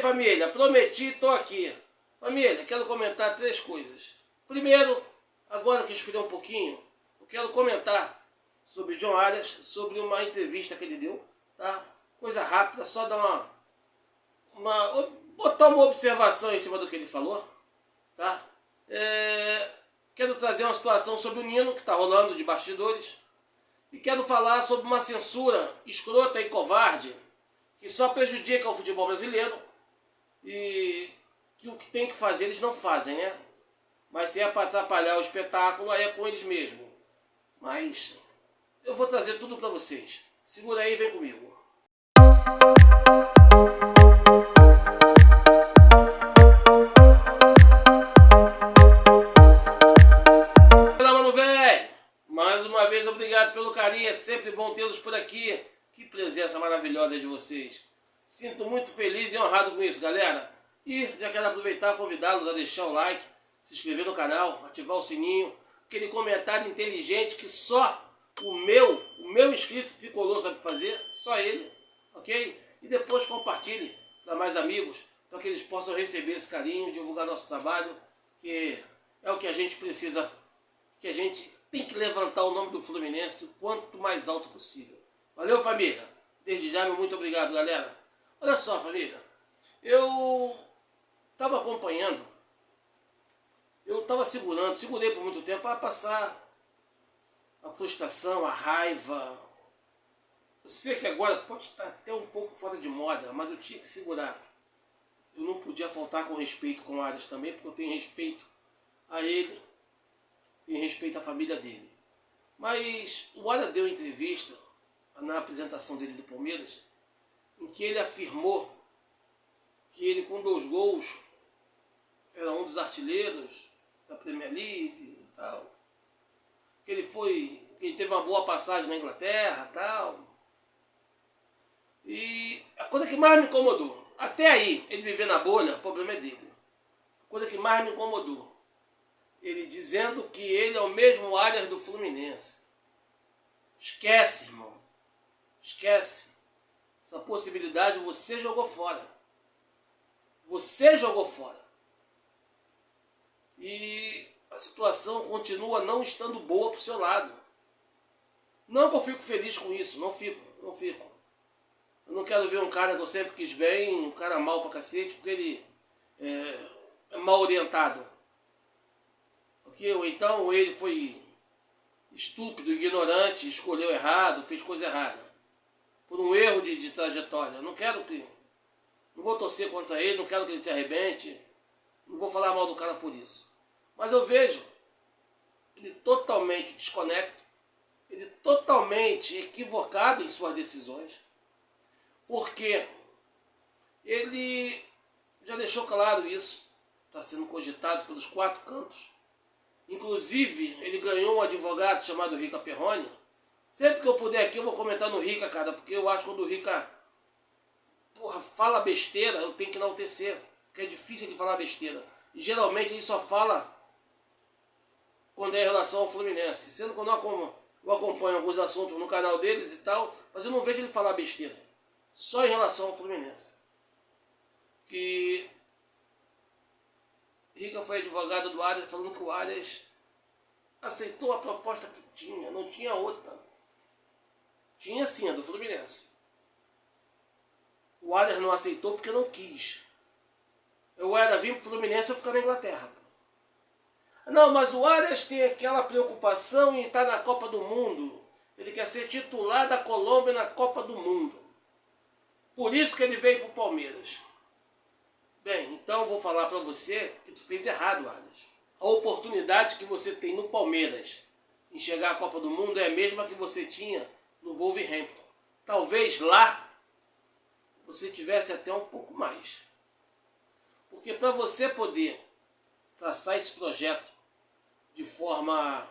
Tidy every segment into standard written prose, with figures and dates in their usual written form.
família, prometi, tô aqui. Família, quero comentar 3 coisas. Primeiro, agora que esfriou um pouquinho, eu quero comentar sobre John Arias, sobre uma entrevista que ele deu, tá? Coisa rápida, só dar botar uma observação em cima do que ele falou, tá? Quero trazer uma situação sobre o Nino, que está rolando de bastidores, e quero falar sobre uma censura escrota e covarde, que só prejudica o futebol brasileiro, e que o que tem que fazer eles não fazem, né? Mas se é para atrapalhar o espetáculo, aí é com eles mesmo. Mas eu vou trazer tudo para vocês. Segura aí e vem comigo. Olá, mano velho! Mais uma vez, obrigado pelo carinho. É sempre bom tê-los por aqui. Que presença maravilhosa de vocês. Sinto muito feliz e honrado com isso, galera. E já quero aproveitar e convidá-los a deixar o like, se inscrever no canal, ativar o sininho, aquele comentário inteligente que só o meu inscrito tricolor sabe fazer, só ele, ok? E depois compartilhe para mais amigos, para que eles possam receber esse carinho, divulgar nosso trabalho, que é o que a gente precisa, que a gente tem que levantar o nome do Fluminense o quanto mais alto possível. Valeu, família! Desde já, meu muito obrigado, galera. Olha só, família, eu estava acompanhando, eu estava segurei por muito tempo para passar a frustração, a raiva. Eu sei que agora pode estar até um pouco fora de moda, mas eu tinha que segurar. Eu não podia faltar com respeito com o Arias também, porque eu tenho respeito a ele, tenho respeito à família dele. Mas o Arias deu entrevista na apresentação dele do Palmeiras, em que ele afirmou que ele, com 2 gols, era um dos artilheiros da Premier League e tal. Que ele teve uma boa passagem na Inglaterra e tal. E a coisa que mais me incomodou, até aí, ele viver na bolha, o problema é dele. A coisa que mais me incomodou, ele dizendo que ele é o mesmo Arias do Fluminense. Esquece, irmão. Esquece. Essa possibilidade você jogou fora. Você jogou fora. E a situação continua não estando boa pro seu lado. Não que eu fico feliz com isso, não fico. Eu não quero ver um cara que eu sempre quis bem, um cara mal pra cacete, porque ele é mal orientado. Ok? Ou então ele foi estúpido, ignorante, escolheu errado, fez coisa errada. Por um erro de trajetória. Não vou torcer contra ele, não quero que ele se arrebente. Não vou falar mal do cara por isso. Mas eu vejo ele totalmente desconecto, ele totalmente equivocado em suas decisões, porque ele já deixou claro isso, está sendo cogitado pelos 4 cantos. Inclusive, ele ganhou um advogado chamado Rica Perrone. Sempre que eu puder aqui, eu vou comentar no Rica, cara, porque eu acho que quando o Rica fala besteira, eu tenho que enaltecer, porque é difícil de falar besteira. E geralmente ele só fala quando é em relação ao Fluminense. Sendo que eu acompanho alguns assuntos no canal deles e tal, mas eu não vejo ele falar besteira. Só em relação ao Fluminense. Que Rica foi advogado do Arias, falando que o Arias aceitou a proposta que tinha, não tinha outra. Tinha sim a do Fluminense. O Arias não aceitou porque não quis. Eu era vir pro Fluminense ou ficar na Inglaterra. Não, mas o Arias tem aquela preocupação em estar na Copa do Mundo. Ele quer ser titular da Colômbia na Copa do Mundo. Por isso que ele veio pro Palmeiras. Bem, então eu vou falar para você que tu fez errado, Arias. A oportunidade que você tem no Palmeiras em chegar à Copa do Mundo é a mesma que você tinha no Wolverhampton. Talvez lá você tivesse até um pouco mais. Porque para você poder traçar esse projeto de forma,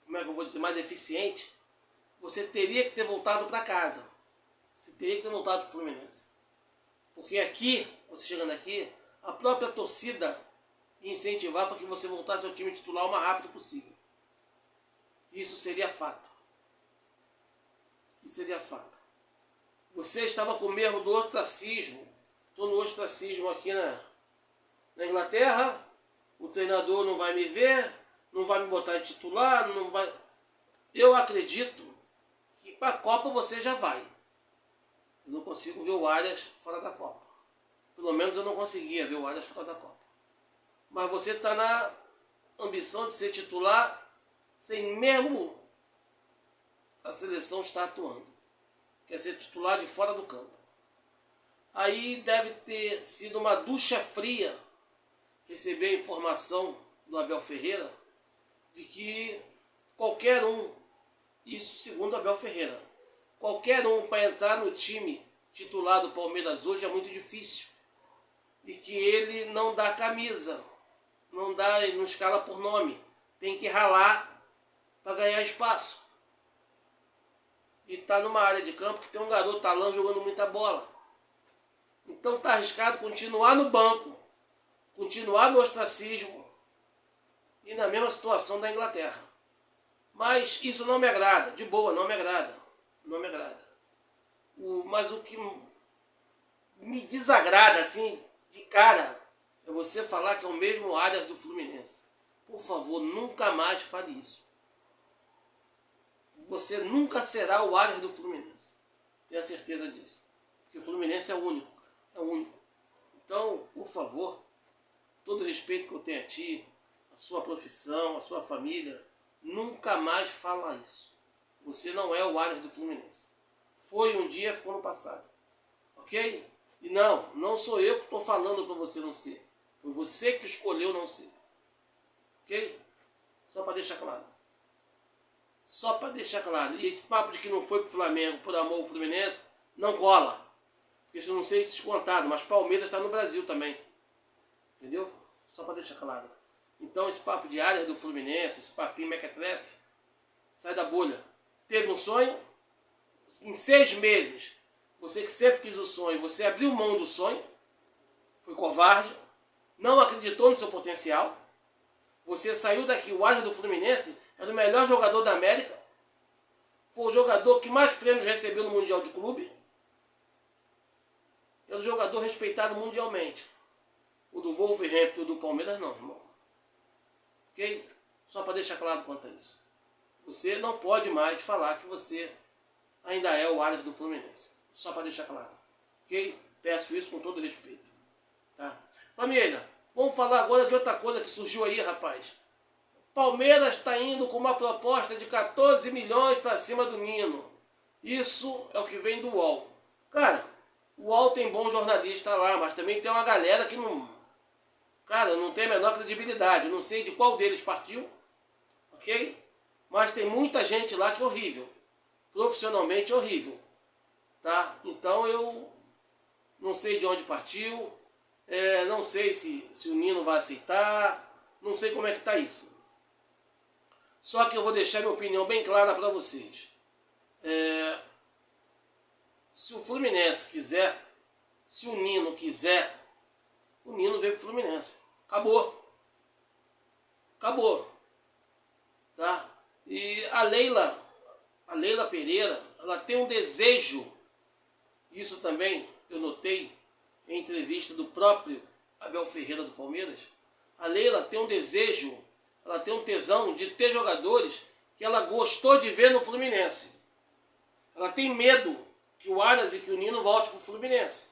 como é que eu vou dizer, mais eficiente, você teria que ter voltado para casa. Você teria que ter voltado para o Fluminense. Porque aqui, você chegando aqui, a própria torcida ia incentivar para que você voltasse ao time titular o mais rápido possível. Isso seria fato. Isso seria fato. Você estava com medo do ostracismo. estou no ostracismo aqui na Inglaterra, o treinador não vai me ver, não vai me botar de titular, não vai... Eu acredito que para a Copa você já vai. Eu não consigo ver o Arias fora da Copa. Pelo menos eu não conseguia ver o Arias fora da Copa. Mas você está na ambição de ser titular sem mesmo a seleção estar atuando. Quer ser titular de fora do campo. Aí deve ter sido uma ducha fria receber a informação do Abel Ferreira de que qualquer um, isso segundo Abel Ferreira, qualquer um para entrar no time titular do Palmeiras hoje é muito difícil. E que ele não dá camisa, não escala por nome, tem que ralar para ganhar espaço. E está numa área de campo que tem um garoto talão jogando muita bola. Então está arriscado continuar no banco, continuar no ostracismo e na mesma situação da Inglaterra. Mas isso não me agrada, de boa, não me agrada. Não me agrada. Mas o que me desagrada, assim, de cara, é você falar que é o mesmo Arias do Fluminense. Por favor, nunca mais fale isso. Você nunca será o Arias do Fluminense. Tenha certeza disso. Porque o Fluminense é o único, cara. É o único. Então, por favor, todo o respeito que eu tenho a ti, a sua profissão, a sua família, nunca mais fala isso. Você não é o Arias do Fluminense. Foi um dia, ficou no passado. Ok? E não sou eu que estou falando para você não ser. Foi você que escolheu não ser. Ok? Só para deixar claro. Só para deixar claro. E esse papo de que não foi para o Flamengo por amor ao Fluminense, não cola. Porque isso eu não sei se descontado, mas Palmeiras está no Brasil também. Entendeu? Só para deixar claro. Então esse papo de Arias do Fluminense, esse papinho mequetrefe, sai da bolha. Teve um sonho, em 6 meses, você que sempre quis o sonho, você abriu mão do sonho, foi covarde, não acreditou no seu potencial, você saiu daqui, o Arias do Fluminense era o melhor jogador da América, foi o jogador que mais prêmios recebeu no Mundial de Clube, era o jogador respeitado mundialmente. O do Wolverhampton e o do Palmeiras não, irmão. Ok? Só para deixar claro quanto a isso. Você não pode mais falar que você ainda é o Arias do Fluminense. Só para deixar claro. Ok? Peço isso com todo respeito. Tá? Família, vamos falar agora de outra coisa que surgiu aí, rapaz. Palmeiras está indo com uma proposta de 14 milhões para cima do Nino. Isso é o que vem do UOL. Cara, o UOL tem bom jornalista lá, mas também tem uma galera que não... Cara, não tem a menor credibilidade. Eu não sei de qual deles partiu. Ok? Mas tem muita gente lá que é horrível. Profissionalmente horrível. Tá? Então eu não sei de onde partiu. Não sei se o Nino vai aceitar. Não sei como é que está isso. Só que eu vou deixar minha opinião bem clara para vocês. Se o Fluminense quiser, se o Nino quiser, o Nino veio pro Fluminense. Acabou. Acabou. Tá? E a Leila Pereira, ela tem um desejo, isso também eu notei em entrevista do próprio Abel Ferreira do Palmeiras. A Leila tem um desejo, ela tem um tesão de ter jogadores que ela gostou de ver no Fluminense. Ela tem medo que o Arias e que o Nino volte pro Fluminense.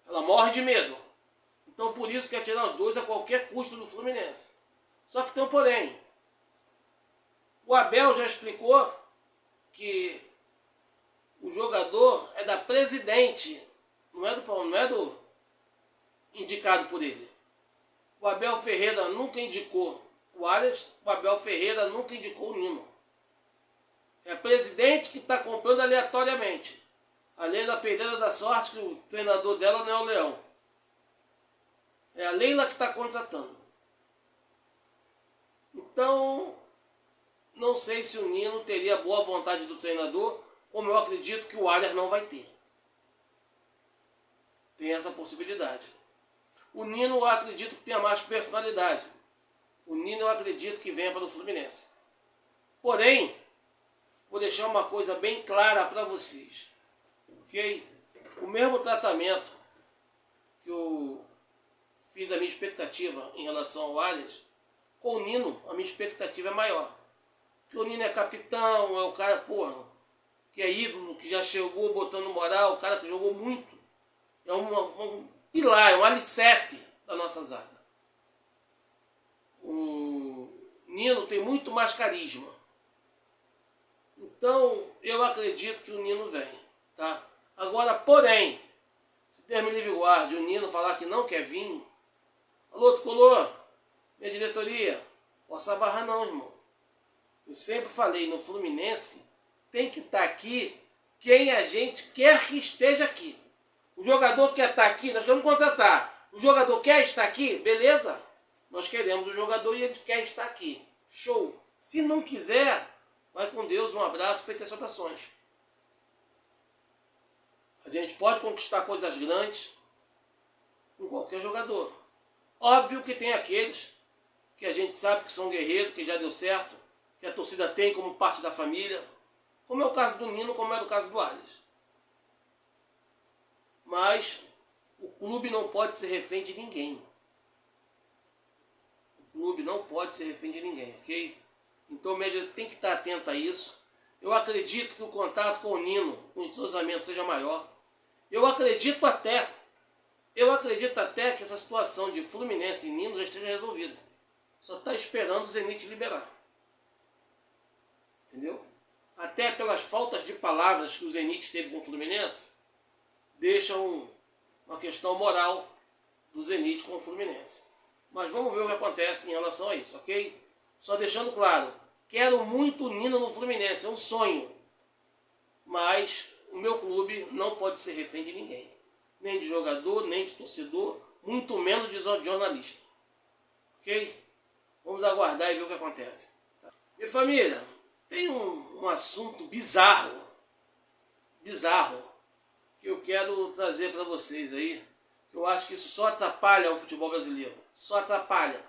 Ela morre de medo. Então por isso quer tirar os dois a qualquer custo do Fluminense. Só que tem um porém. O Abel já explicou que o jogador é da presidente, não é do indicado por ele. O Abel Ferreira nunca indicou o Arias, o Abel Ferreira nunca indicou o Nino. É a presidente que está comprando aleatoriamente. A Leila Pereira dá sorte que o treinador dela não é o Leão. É a Leila que está contratando. Então, não sei se o Nino teria boa vontade do treinador, como eu acredito que o Arias não vai ter. Tem essa possibilidade. O Nino eu acredito que tenha mais personalidade. O Nino eu acredito que venha para o Fluminense. Porém, vou deixar uma coisa bem clara para vocês. Ok? O mesmo tratamento fiz a minha expectativa em relação ao Allianz, com o Nino a minha expectativa é maior. Porque o Nino é capitão, é o cara, porra, que é ídolo, que já chegou botando moral, o cara que jogou muito. É um pilar, é um alicerce da nossa zaga. O Nino tem muito mais carisma. Então, eu acredito que o Nino vem, tá? Agora, porém, se Deus me livre e guarde, o Nino falar que não quer vir, alô, Tricolor, minha diretoria, força a barra não, irmão. Eu sempre falei, no Fluminense, tem que estar aqui quem a gente quer que esteja aqui. O jogador quer estar aqui, nós queremos contratar. O jogador quer estar aqui, beleza? Nós queremos o jogador e ele quer estar aqui. Show. Se não quiser, vai com Deus, um abraço, feitas saudações. A gente pode conquistar coisas grandes com qualquer jogador. Óbvio que tem aqueles que a gente sabe que são guerreiros, que já deu certo, que a torcida tem como parte da família, como é o caso do Nino, como é o caso do Allianz. Mas o clube não pode ser refém de ninguém. O clube não pode ser refém de ninguém, ok? Então o média tem que estar atento a isso. Eu acredito que o contato com o Nino, o entrosamento seja maior. Eu acredito até que essa situação de Fluminense e Nino já esteja resolvida. Só está esperando o Zenit liberar. Entendeu? Até pelas faltas de palavras que o Zenit teve com o Fluminense, deixam uma questão moral do Zenit com o Fluminense. Mas vamos ver o que acontece em relação a isso, ok? Só deixando claro, quero muito o Nino no Fluminense, é um sonho. Mas o meu clube não pode ser refém de ninguém. Nem de jogador, nem de torcedor, muito menos de jornalista. Ok? Vamos aguardar e ver o que acontece. E família, tem um assunto bizarro, que eu quero trazer para vocês aí, que eu acho que isso só atrapalha o futebol brasileiro, só atrapalha,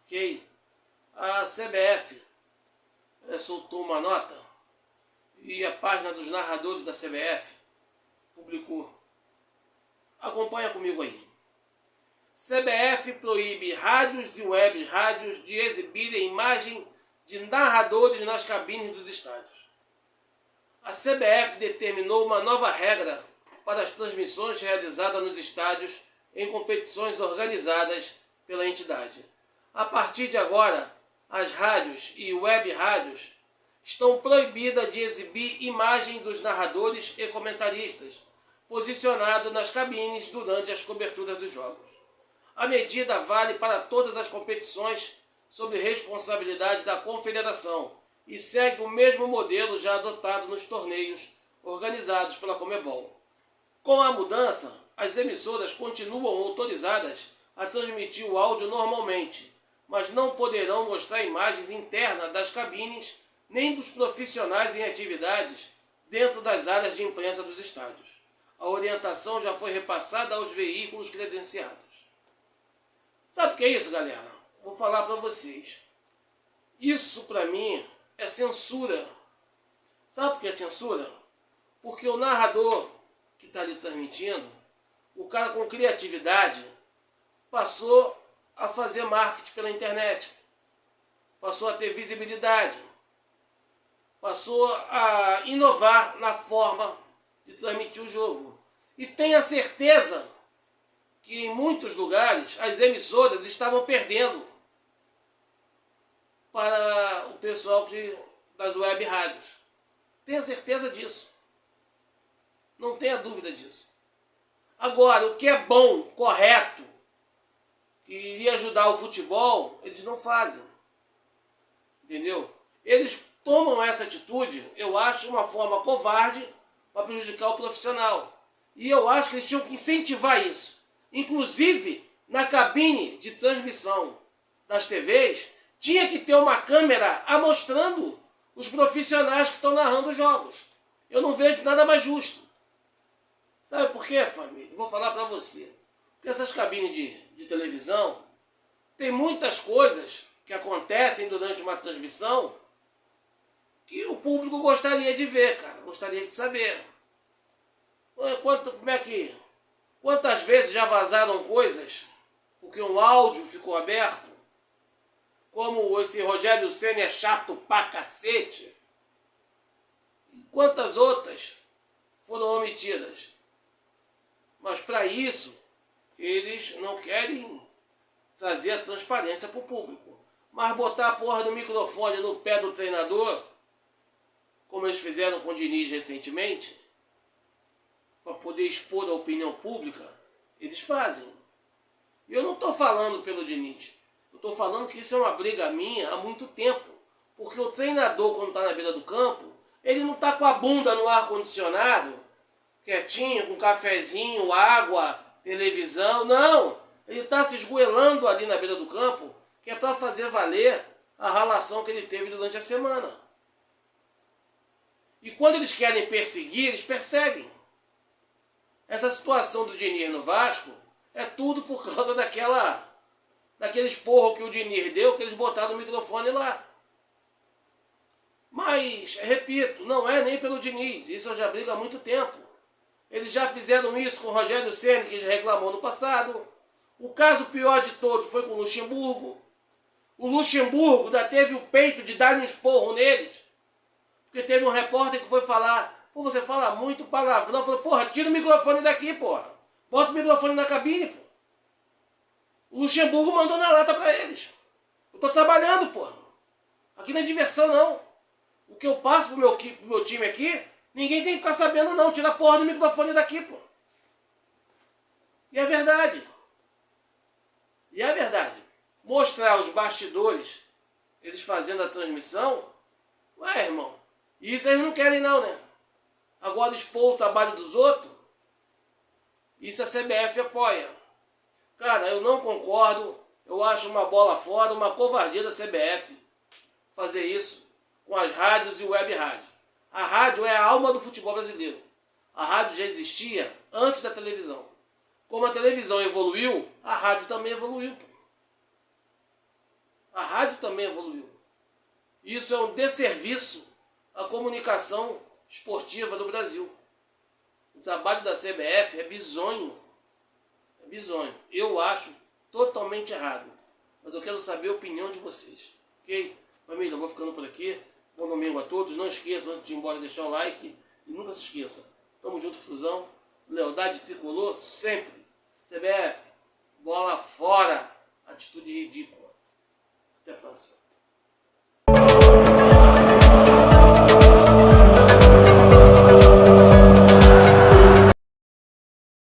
ok? A CBF soltou uma nota e a página dos narradores da CBF publicou. Acompanha comigo aí. CBF proíbe rádios e web rádios de exibirem imagem de narradores nas cabines dos estádios. A CBF determinou uma nova regra para as transmissões realizadas nos estádios em competições organizadas pela entidade. A partir de agora, as rádios e web rádios estão proibidas de exibir imagem dos narradores e comentaristas posicionados nas cabines durante as coberturas dos jogos. A medida vale para todas as competições sob responsabilidade da Confederação e segue o mesmo modelo já adotado nos torneios organizados pela Conmebol. Com a mudança, as emissoras continuam autorizadas a transmitir o áudio normalmente, mas não poderão mostrar imagens internas das cabines nem dos profissionais em atividades dentro das áreas de imprensa dos estádios. A orientação já foi repassada aos veículos credenciados. Sabe o que é isso, galera? Vou falar para vocês. Isso, para mim, é censura. Sabe por que é censura? Porque o narrador que está ali transmitindo, o cara com criatividade, passou a fazer marketing pela internet. Passou a ter visibilidade. Passou a inovar na forma de transmitir o jogo. E tenha certeza que em muitos lugares as emissoras estavam perdendo para o pessoal das web rádios. Tenha certeza disso. Não tenha dúvida disso. Agora, o que é bom, correto, que iria ajudar o futebol, eles não fazem. Entendeu? Eles tomam essa atitude, eu acho, uma forma covarde para prejudicar o profissional. E eu acho que eles tinham que incentivar isso. Inclusive, na cabine de transmissão das TVs, tinha que ter uma câmera mostrando os profissionais que estão narrando os jogos. Eu não vejo nada mais justo. Sabe por quê, família? Vou falar para você. Porque essas cabines de televisão, tem muitas coisas que acontecem durante uma transmissão que o público gostaria de ver, cara. Gostaria de saber. Quantas vezes já vazaram coisas porque um áudio ficou aberto, como esse Rogério Ceni é chato pra cacete, e quantas outras foram omitidas. Mas para isso, eles não querem trazer a transparência para o público. Mas botar a porra do microfone no pé do treinador, como eles fizeram com o Diniz recentemente, para poder expor a opinião pública, eles fazem. E eu não estou falando pelo Diniz. Eu estou falando que isso é uma briga minha há muito tempo. Porque o treinador, quando está na beira do campo, ele não está com a bunda no ar-condicionado, quietinho, com cafezinho, água, televisão. Não! Ele está se esgoelando ali na beira do campo, que é para fazer valer a relação que ele teve durante a semana. E quando eles querem perseguir, eles perseguem. Essa situação do Diniz no Vasco é tudo por causa daquele esporro que o Diniz deu, que eles botaram o microfone lá. Mas, repito, não é nem pelo Diniz, isso eu já brigo há muito tempo. Eles já fizeram isso com o Rogério Ceni, que já reclamou no passado. O caso pior de todos foi com o Luxemburgo. O Luxemburgo ainda teve o peito de dar um esporro neles. Porque teve um repórter que foi falar: pô, você fala muito palavrão. Falou: porra, tira o microfone daqui, porra. Bota o microfone na cabine, pô. O Luxemburgo mandou na lata pra eles. Eu tô trabalhando, porra. Aqui não é diversão, não. O que eu passo pro meu time aqui, ninguém tem que ficar sabendo, não. Tira a porra do microfone daqui, pô. E é verdade. E é verdade. Mostrar os bastidores, eles fazendo a transmissão, ué, irmão, isso eles não querem não, né? Agora expor o trabalho dos outros, isso a CBF apoia. Cara, eu não concordo, eu acho uma bola fora, uma covardia da CBF fazer isso com as rádios e web rádio. A rádio é a alma do futebol brasileiro. A rádio já existia antes da televisão. Como a televisão evoluiu, a rádio também evoluiu. A rádio também evoluiu. Isso é um desserviço à comunicação esportiva do Brasil. O trabalho da CBF é bizonho. É bizonho. Eu acho totalmente errado. Mas eu quero saber a opinião de vocês. Ok? Família, eu vou ficando por aqui. Bom domingo a todos. Não esqueça, antes de ir embora, deixar o like. E nunca se esqueça. Tamo junto, Fusão. Lealdade tricolor sempre. CBF, bola fora. Atitude ridícula. Até a próxima.